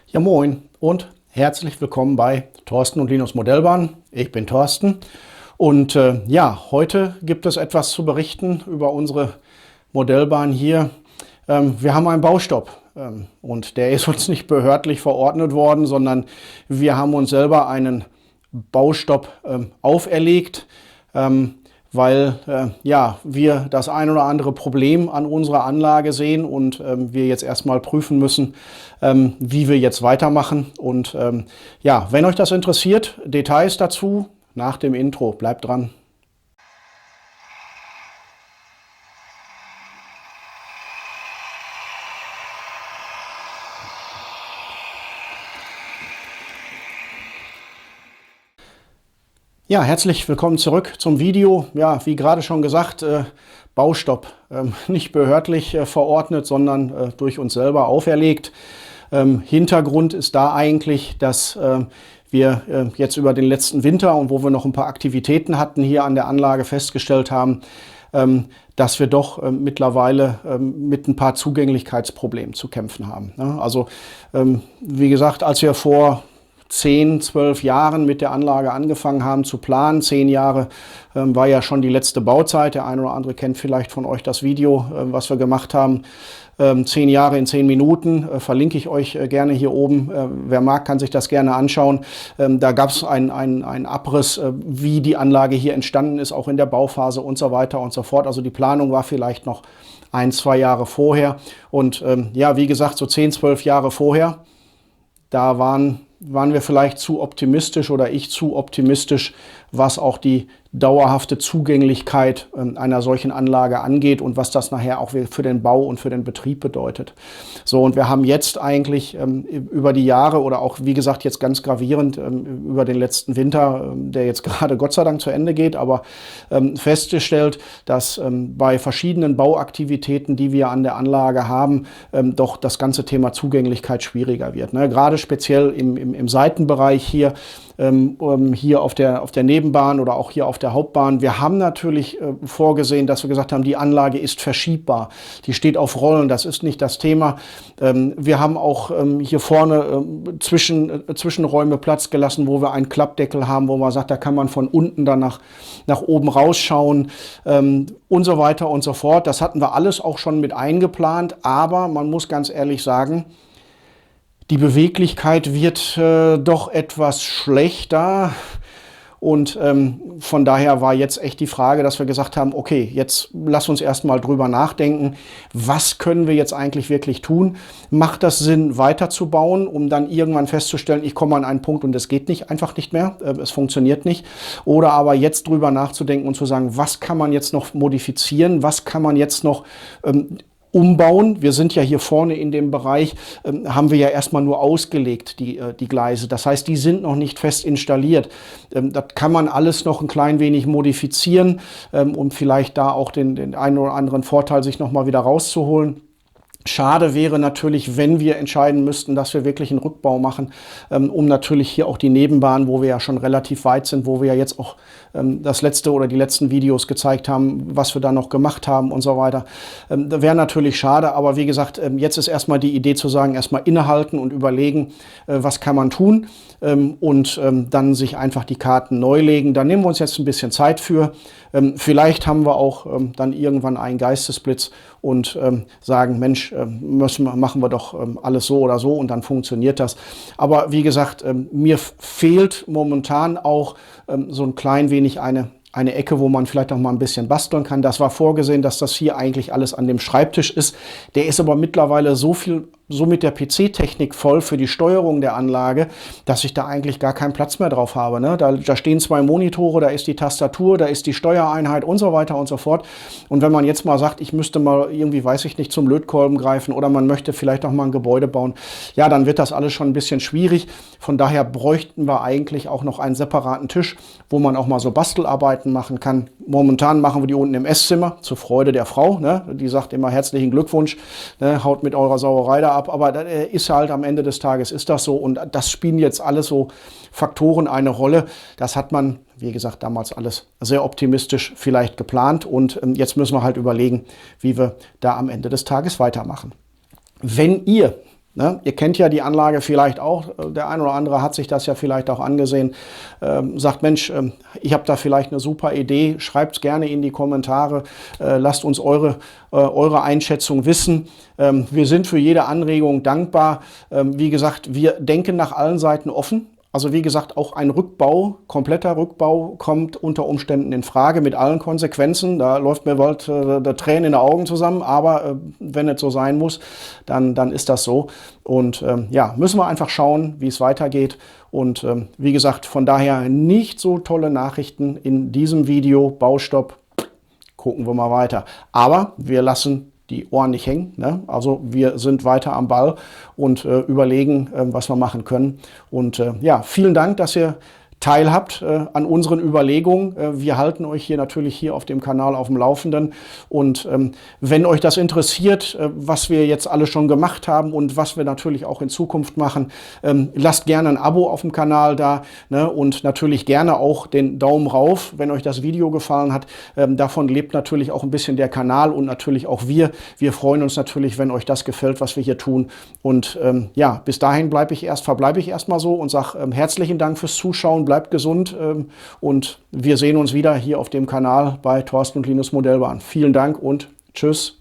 Ja, moin und herzlich willkommen bei Thorsten und Linus Modellbahn. Ich bin Thorsten und ja, heute gibt es etwas zu berichten über unsere Modellbahn hier. Wir haben einen Baustopp und der ist uns nicht behördlich verordnet worden, sondern wir haben uns selber einen Baustopp auferlegt. Weil ja, wir das ein oder andere Problem an unserer Anlage sehen und wir jetzt erstmal prüfen müssen, wie wir jetzt weitermachen. Und ja, wenn euch das interessiert, Details dazu nach dem Intro. Bleibt dran. Ja, herzlich willkommen zurück zum Video. Ja, wie gerade schon gesagt, Baustopp. Nicht behördlich verordnet, sondern durch uns selber auferlegt. Hintergrund ist da eigentlich, dass wir jetzt über den letzten Winter und wo wir noch ein paar Aktivitäten hatten hier an der Anlage festgestellt haben, dass wir doch mittlerweile mit ein paar Zugänglichkeitsproblemen zu kämpfen haben. Ne? Also wie gesagt, als wir vor 10, 12 Jahren mit der Anlage angefangen haben zu planen. 10 Jahre war ja schon die letzte Bauzeit. Der eine oder andere kennt vielleicht von euch das Video, was wir gemacht haben. 10 Jahre in 10 Minuten, verlinke ich euch gerne hier oben. Wer mag, kann sich das gerne anschauen. Da gab es einen Abriss, wie die Anlage hier entstanden ist, auch in der Bauphase und so weiter und so fort. Also die Planung war vielleicht noch 1, 2 Jahre vorher. Und ja, wie gesagt, so 10, 12 Jahre vorher, da waren wir vielleicht zu optimistisch oder ich zu optimistisch, was auch die dauerhafte Zugänglichkeit einer solchen Anlage angeht und was das nachher auch für den Bau und für den Betrieb bedeutet. So, und wir haben jetzt eigentlich über die Jahre oder auch, wie gesagt, jetzt ganz gravierend über den letzten Winter, der jetzt gerade Gott sei Dank zu Ende geht, aber festgestellt, dass bei verschiedenen Bauaktivitäten, die wir an der Anlage haben, doch das ganze Thema Zugänglichkeit schwieriger wird. Ne? Gerade speziell im Seitenbereich hier, hier auf der Nebenbahn oder auch hier auf der Hauptbahn. Wir haben natürlich vorgesehen, dass wir gesagt haben, die Anlage ist verschiebbar. Die steht auf Rollen, das ist nicht das Thema. Wir haben auch hier vorne Zwischenräume Platz gelassen, wo wir einen Klappdeckel haben, wo man sagt, da kann man von unten dann nach oben rausschauen und so weiter und so fort. Das hatten wir alles auch schon mit eingeplant, aber man muss ganz ehrlich sagen, die Beweglichkeit wird doch etwas schlechter und von daher war jetzt echt die Frage, dass wir gesagt haben, okay, jetzt lass uns erstmal drüber nachdenken, was können wir jetzt eigentlich wirklich tun? Macht das Sinn, weiterzubauen, um dann irgendwann festzustellen, ich komme an einen Punkt und es geht nicht, einfach nicht mehr, es funktioniert nicht. Oder aber jetzt drüber nachzudenken und zu sagen, was kann man jetzt noch modifizieren, was kann man jetzt noch umbauen. Wir sind ja hier vorne in dem Bereich, haben wir ja erstmal nur ausgelegt, die Gleise. Das heißt, die sind noch nicht fest installiert. Das kann man alles noch ein klein wenig modifizieren, um vielleicht da auch den einen oder anderen Vorteil sich nochmal wieder rauszuholen. Schade wäre natürlich, wenn wir entscheiden müssten, dass wir wirklich einen Rückbau machen, um natürlich hier auch die Nebenbahn, wo wir ja schon relativ weit sind, wo wir ja jetzt auch das letzte oder die letzten Videos gezeigt haben, was wir da noch gemacht haben und so weiter. Das wäre natürlich schade, aber wie gesagt, jetzt ist erstmal die Idee zu sagen, erstmal innehalten und überlegen, was kann man tun und dann sich einfach die Karten neu legen. Da nehmen wir uns jetzt ein bisschen Zeit für. Vielleicht haben wir auch dann irgendwann einen Geistesblitz und sagen, Mensch, machen wir doch alles so oder so und dann funktioniert das. Aber wie gesagt, mir fehlt momentan auch so ein klein wenig eine Ecke, wo man vielleicht auch mal ein bisschen basteln kann. Das war vorgesehen, dass das hier eigentlich alles an dem Schreibtisch ist. Der ist aber mittlerweile so mit der PC-Technik voll für die Steuerung der Anlage, dass ich da eigentlich gar keinen Platz mehr drauf habe. Ne? Da stehen 2 Monitore, da ist die Tastatur, da ist die Steuereinheit und so weiter und so fort. Und wenn man jetzt mal sagt, ich müsste mal irgendwie, weiß ich nicht, zum Lötkolben greifen oder man möchte vielleicht auch mal ein Gebäude bauen, ja, dann wird das alles schon ein bisschen schwierig. Von daher bräuchten wir eigentlich auch noch einen separaten Tisch, wo man auch mal so Bastelarbeiten machen kann. Momentan machen wir die unten im Esszimmer, zur Freude der Frau. Ne? Die sagt immer herzlichen Glückwunsch, ne? Haut mit eurer Sauerei da ab. Aber das ist halt am Ende des Tages ist das so. Und das spielen jetzt alles so Faktoren eine Rolle. Das hat man, wie gesagt, damals alles sehr optimistisch vielleicht geplant. Und jetzt müssen wir halt überlegen, wie wir da am Ende des Tages weitermachen. Wenn ihr Ne? Ihr kennt ja die Anlage vielleicht auch, der ein oder andere hat sich das ja vielleicht auch angesehen, sagt, Mensch, ich habe da vielleicht eine super Idee, schreibt es gerne in die Kommentare, lasst uns eure Einschätzung wissen. Wir sind für jede Anregung dankbar. Wie gesagt, wir denken nach allen Seiten offen. Also wie gesagt, auch ein Rückbau, kompletter Rückbau kommt unter Umständen in Frage mit allen Konsequenzen. Da läuft mir bald der Tränen in den Augen zusammen, aber wenn es so sein muss, dann ist das so. Und ja, müssen wir einfach schauen, wie es weitergeht. Und wie gesagt, von daher nicht so tolle Nachrichten in diesem Video. Baustopp, gucken wir mal weiter. Aber wir lassen die Ohren nicht hängen. Ne? Also wir sind weiter am Ball und überlegen, was wir machen können. Und ja, vielen Dank, dass ihr teilhabt an unseren Überlegungen. Wir halten euch hier natürlich hier auf dem Kanal auf dem Laufenden. Und wenn euch das interessiert, was wir jetzt alle schon gemacht haben und was wir natürlich auch in Zukunft machen, lasst gerne ein Abo auf dem Kanal da, ne? Und natürlich gerne auch den Daumen rauf, wenn euch das Video gefallen hat. Davon lebt natürlich auch ein bisschen der Kanal und natürlich auch wir. Wir freuen uns natürlich, wenn euch das gefällt, was wir hier tun. Und ja, bis dahin verbleibe ich erstmal so und sage herzlichen Dank fürs Zuschauen. Bleibt gesund und wir sehen uns wieder hier auf dem Kanal bei Thorsten und Linus Modellbahn. Vielen Dank und tschüss.